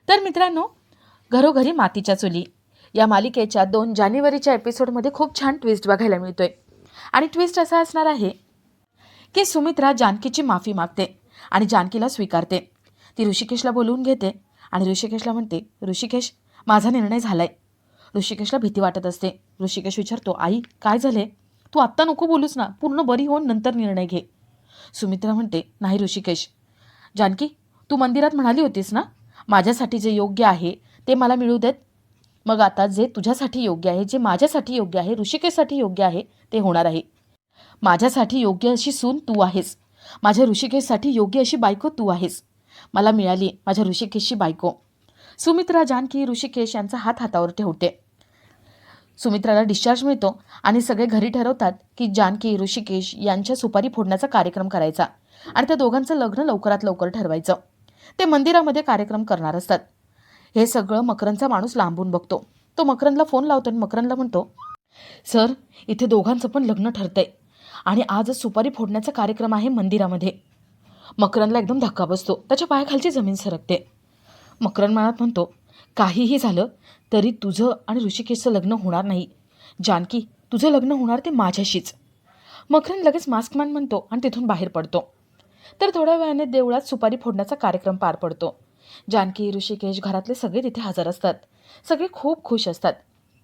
तर मित्रांनो, घरोघरी मातीच्या चुली या मालिकेच्या 2 जानेवारीच्या एपिसोडमध्ये खूप छान ट्विस्ट बघायला मिळतोय. आणि ट्विस्ट असा असणार आहे की सुमित्रा जानकीची माफी मागते आणि जानकीला स्वीकारते. ती ऋषिकेशला बोलवून घेते आणि ऋषिकेशला म्हणते, ऋषिकेश, माझा निर्णय झालाय. ऋषिकेशला भीती वाटत असते. ऋषिकेश विचारतो, आई काय झाले? तू आत्ता नको बोलूस ना, पूर्ण बरी होऊन नंतर निर्णय घे. सुमित्रा म्हणते, नाही ऋषिकेश. जानकी, तू मंदिरात म्हणाली होतीस ना, माझ्यासाठी जे योग्य आहे ते मला मिळू देत. मग आता जे तुझ्यासाठी योग्य आहे, जे माझ्यासाठी योग्य आहे, ऋषिकेशसाठी योग्य आहे ते होणार आहे. माझ्यासाठी योग्य अशी सून तू आहेस. माझ्या ऋषिकेशसाठी योग्य अशी बायको तू आहेस. मला मिळाली माझ्या ऋषिकेशची बायको. सुमित्रा, जानकी, ऋषिकेश यांचा हात हातावर ठेवते. सुमित्राला डिस्चार्ज मिळतो आणि सगळे घरी ठरवतात की जानकी, ऋषिकेश यांच्या सुपारी फोडण्याचा कार्यक्रम करायचा आणि त्या दोघांचं लग्न लवकरात लवकर ठरवायचं. ते मंदिरामध्ये कार्यक्रम करणार असतात. हे सगळं मकरंदचा माणूस लांबून बघतो. तो मकरंदला फोन लावतो आणि मकरंदला म्हणतो, सर, इथे दोघांचं पण लग्न ठरतंय आणि आजच सुपारी फोडण्याचा कार्यक्रम आहे मंदिरामध्ये. मकरंदला एकदम धक्का बसतो. त्याच्या पायाखालची जमीन सरकते. मकरंद मनात म्हणतो, काहीही झालं तरी तुझं आणि ऋषिकेशचं लग्न होणार नाही. जानकी, तुझं लग्न होणार ते माझ्याशीच. मकरंद लगेच मास्कमॅन म्हणतो आणि तिथून बाहेर पडतो. तर थोड्या वेळाने देवळात सुपारी फोडण्याचा कार्यक्रम पार पडतो. जानकी, ऋषिकेश, घरातले सगळे तिथे हजर असतात. सगळे खूप खुश असतात.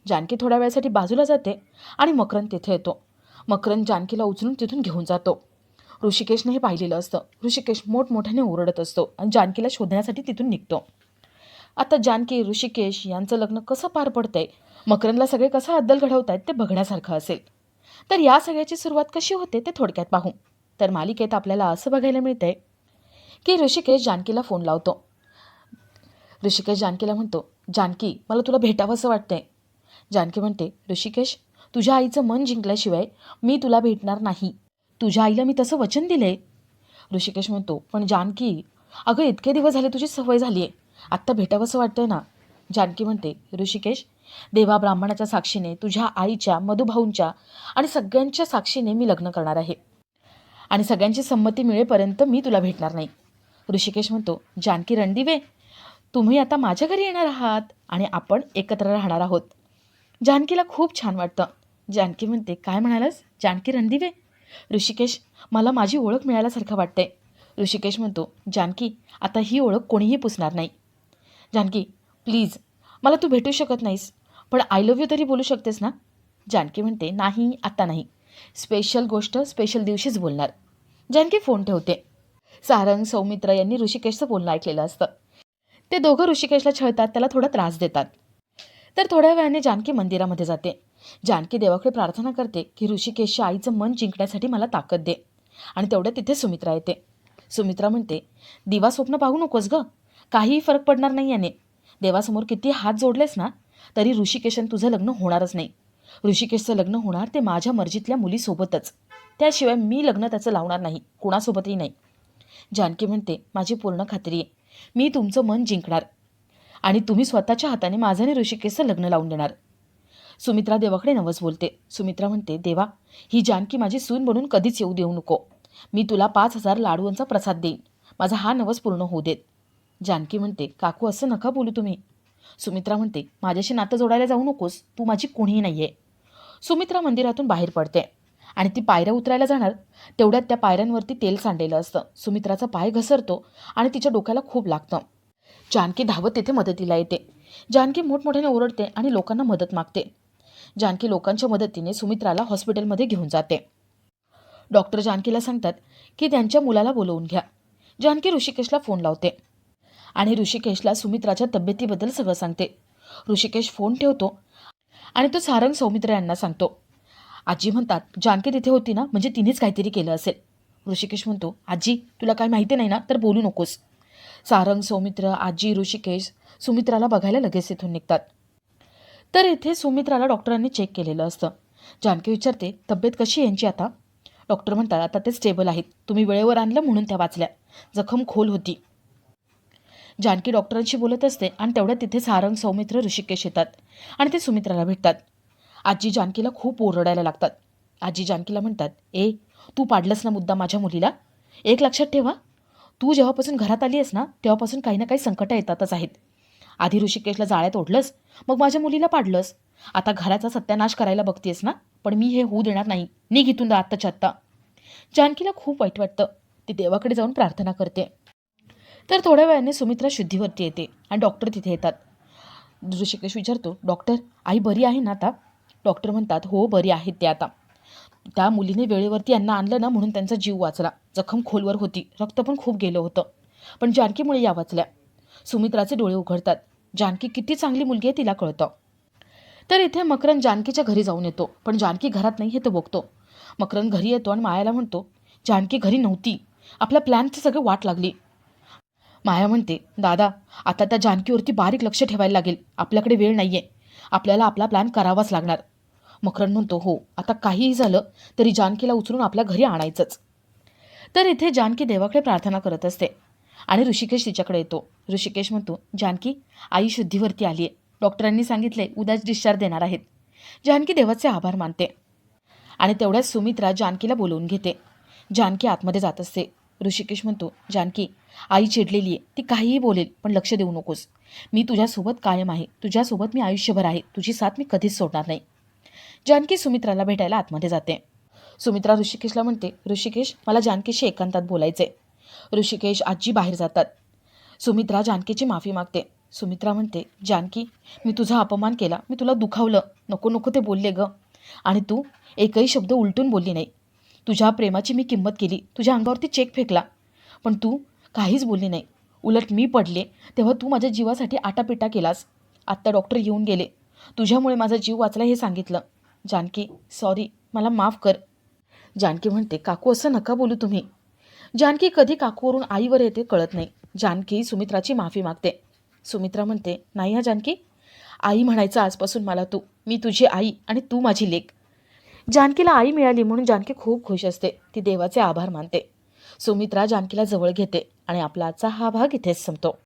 जानकी थोड्या वेळासाठी बाजूला जाते आणि मकरंद तिथे येतो. मकरंद जानकीला उचलून तिथून घेऊन जातो. ऋषिकेशने हे पाहिलेलं असतं. ऋषिकेश मोठमोठ्याने ओरडत असतो आणि जानकीला शोधण्यासाठी तिथून निघतो. आता जानकी, ऋषिकेश यांचं लग्न कसं पार पडतंय, मकरंदला सगळे कसं अद्दल घडवतायत ते बघण्यासारखं असेल. तर या सगळ्याची सुरुवात कशी होते ते थोडक्यात पाहू. तर मालिकेत आपल्याला असं बघायला मिळतंय की ऋषिकेश जानकीला फोन लावतो. ऋषिकेश जानकीला म्हणतो, जानकी, मला तुला भेटावंसं वाटतंय. जानकी म्हणते, ऋषिकेश, तुझ्या आईचं मन जिंकल्याशिवाय मी तुला भेटणार नाही. तुझ्या आईला मी तसं वचन दिलंय. ऋषिकेश म्हणतो, पण जानकी, अगं इतके दिवस झाले तुझी सवय झाली आहे, आत्ता भेटावंसं वाटतंय ना. जानकी म्हणते, ऋषिकेश, देवा ब्राह्मणाच्या साक्षीने, तुझ्या आईच्या, मधुभाऊंच्या आणि सगळ्यांच्या साक्षीने मी लग्न करणार आहे आणि सगळ्यांची संमती मिळेपर्यंत मी तुला भेटणार नाही. ऋषिकेश म्हणतो, जानकी रणदिवे, तुम्ही आता माझ्या घरी येणार आहात आणि आपण एकत्र राहणार आहोत. जानकीला खूप छान वाटतं. जानकी म्हणते, काय म्हणालास जानकी रणदिवे? ऋषिकेश, मला माझी ओळख मिळाल्यासारखं वाटतंय. ऋषिकेश म्हणतो, जानकी, आता ही ओळख कोणीही पुसणार नाही. जानकी, प्लीज, मला तू भेटू शकत नाहीस, पण आय लव्ह यू तरी बोलू शकतेस ना. जानकी म्हणते, नाही, आता नाही. स्पेशल गोष्ट स्पेशल दिवशीच बोलणार. जानकी फोन ठेवते. सारंग, सौमित्र यांनी ऋषिकेशचं बोलणं ऐकलेलं असतं. ते दोघं ऋषिकेशला छळतात, त्याला थोडा त्रास देतात. तर थोड्या वेळाने जानकी मंदिरामध्ये जाते. जानकी देवाकडे प्रार्थना करते की ऋषिकेशच्या आईचं मन जिंकण्यासाठी मला ताकद दे. आणि तेवढ्या तिथे सुमित्रा येते. सुमित्रा म्हणते, दिवा स्वप्न पाहू नकोस गं, काहीही फरक पडणार नाही याने. देवासमोर किती हात जोडलेस ना तरी ऋषिकेशन तुझं लग्न होणारच नाही. ऋषिकेशचं लग्न होणार ते माझ्या मर्जीतल्या मुलीसोबतच. त्याशिवाय मी लग्न त्याचं लावणार नाही, कोणासोबतही नाही. जानकी म्हणते, माझी पूर्ण खात्री आहे, मी तुमचं मन जिंकणार आणि तुम्ही स्वतःच्या हाताने माझं आणि ऋषिकेशचं लग्न लावून देणार. सुमित्रा देवाकडे नवस बोलते. सुमित्रा म्हणते, देवा, ही जानकी माझी सून बनून कधीच येऊ देऊ नको. मी तुला 5,000 लाडूंचा प्रसाद देईन. माझा हा नवस पूर्ण होऊ देत. जानकी म्हणते, काकू, असं नका बोलू तुम्ही. सुमित्रा म्हणते, माझ्याशी नातं जोडायला जाऊ नकोस, तू माझी कोणीही नाही आहे. सुमित्रा मंदिरातून बाहेर पडते आणि ती पायऱ्या उतरायला जाणार तेवढ्यात त्या पायऱ्यांवरती तेल सांडलेलं असतं. सुमित्राचा पाय घसरतो आणि तिच्या डोक्याला खूप लागतं. जानकी धावत तिथे मदतीला येते. जानकी मोठमोठ्याने ओरडते आणि लोकांना मदत मागते. जानकी लोकांच्या मदतीने सुमित्राला हॉस्पिटलमध्ये घेऊन जाते. डॉक्टर जानकीला सांगतात की त्यांच्या मुलाला बोलवून घ्या. जानकी ऋषिकेशला फोन लावते आणि ऋषिकेशला सुमित्राच्या तब्येतीबद्दल सगळं सांगते. ऋषिकेश फोन ठेवतो आणि तो सारंग, सौमित्र यांना सांगतो. आजी म्हणतात, जानकी तिथे होती ना, म्हणजे तिनेच काहीतरी केलं असेल. ऋषिकेश म्हणतो, आजी, तुला काय माहिती नाही ना तर बोलू नकोस. सारंग, सौमित्र, आजी, ऋषिकेश सुमित्राला बघायला लगेच इथून निघतात. तर इथे सुमित्राला डॉक्टरांनी चेक केलेलं असतं. जानकी विचारते, तब्येत कशी यांची आता? डॉक्टर म्हणतात, आता ते स्टेबल आहेत, तुम्ही वेळेवर आणलं म्हणून त्या वाचल्या, जखम खोल होती. जानकी डॉक्टरांशी बोलत असते आणि तेवढ्या तिथे सारंग, सौमित्र, ऋषिकेश येतात आणि ते सुमित्राला भेटतात. आजी जानकीला खूप ओरडायला लागतात. आजी जानकीला म्हणतात, ए, तू पाडलंस ना मुद्दा माझ्या मुलीला. एक लक्षात ठेवा, तू जेव्हापासून घरात आली आहेस ना तेव्हापासून काही ना काही संकटं येतातच आहेत. आधी ऋषिकेशला जाळ्यात ओढलंस, मग माझ्या मुलीला पाडलंस. आता घराचा सत्यानाश करायला बघतेस ना, पण मी हे होऊ देणार नाही. निघ इथून आत्ताच्या आत्ता. जानकीला खूप वाईट वाटतं. ती देवाकडे जाऊन प्रार्थना करते. तर थोड्या वेळाने सुमित्रा शुद्धीवरती येते आणि डॉक्टर तिथे येतात. ऋषिकेश विचारतो, डॉक्टर आई बरी आहे ना आता? डॉक्टर म्हणतात, हो बरी आहेत ते आता. त्या मुलीने वेळेवरती यांना आणलं ना, म्हणून त्यांचा जीव वाचला. जखम खोलवर होती, रक्त पण खूप गेलं होतं, पण जानकीमुळे या वाचल्या. सुमित्राचे डोळे उघडतात. जानकी किती चांगली मुलगी आहे तिला कळतं. तर इथे मकरंद जानकीच्या घरी जाऊन येतो, पण जानकी घरात नाही हे तो बघतो. मकरंद घरी येतो आणि मायाला म्हणतो, जानकी घरी नव्हती. आपल्या प्लॅनची सगळी वाट लागली. माया म्हणते, दादा आता त्या जानकीवरती बारीक लक्ष ठेवायला लागेल. आपल्याकडे वेळ नाहीये. आपल्याला आपला प्लॅन करावाच लागणार. मकरंद म्हणतो, हो आता काहीही झालं तरी जानकीला उचलून आपल्या घरी आणायचंच. तर इथे जानकी देवाकडे प्रार्थना करत असते आणि ऋषिकेश तिच्याकडे येतो. ऋषिकेश म्हणतो, जानकी आई शुद्धीवरती आली आहे. डॉक्टरांनी सांगितले उद्याच डिस्चार्ज देणार आहेत. जानकी देवाचे आभार मानते आणि तेवढ्याच सुमित्रा जानकीला बोलवून घेते. जानकी आतमध्ये जात असते. ऋषिकेश म्हणतो, जानकी आई चिडलेली आहे, ती काहीही बोलेल पण लक्ष देऊ नकोस. मी तुझ्यासोबत कायम आहे. तुझ्यासोबत मी आयुष्यभर आहे. तुझी साथ मी कधीच सोडणार नाही. जानकी सुमित्राला भेटायला आतमध्ये जाते. सुमित्रा ऋषिकेशला म्हणते, ऋषिकेश मला जानकीशी एकांतात बोलायचे. ऋषिकेश आजी बाहेर जातात. सुमित्रा जानकीची माफी मागते. सुमित्रा म्हणते, जानकी मी तुझा अपमान केला, मी तुला दुखावलं, नको नको ते बोलले ग, आणि तू एकही शब्द उलटून बोलली नाही. तुझ्या प्रेमाची मी किंमत केली, तुझ्या अंगावरती चेक फेकला, पण तू काहीच बोलली नाही. उलट मी पडले तेव्हा तू माझ्या जीवासाठी आटापिटा केलास. आत्ता डॉक्टर येऊन गेले, तुझ्यामुळे माझा जीव वाचला हे सांगितलं. जानकी सॉरी, मला माफ कर. जानकी म्हणते, काकू असं नका बोलू तुम्ही. जानकी कधी काकूवरून आईवर येते कळत नाही. जानकी सुमित्राची माफी मागते. सुमित्रा म्हणते, नाही हा जानकी, आई म्हणायचं आजपासून मला तू. मी तुझी आई आणि तू माझी लेक. जानकीला आई मिळाली म्हणून जानकी खूप खुश असते. ती देवाचे आभार मानते. सुमित्रा जानकीला जवळ घेते आणि आपला आजचा हा भाग इथेच संपतो.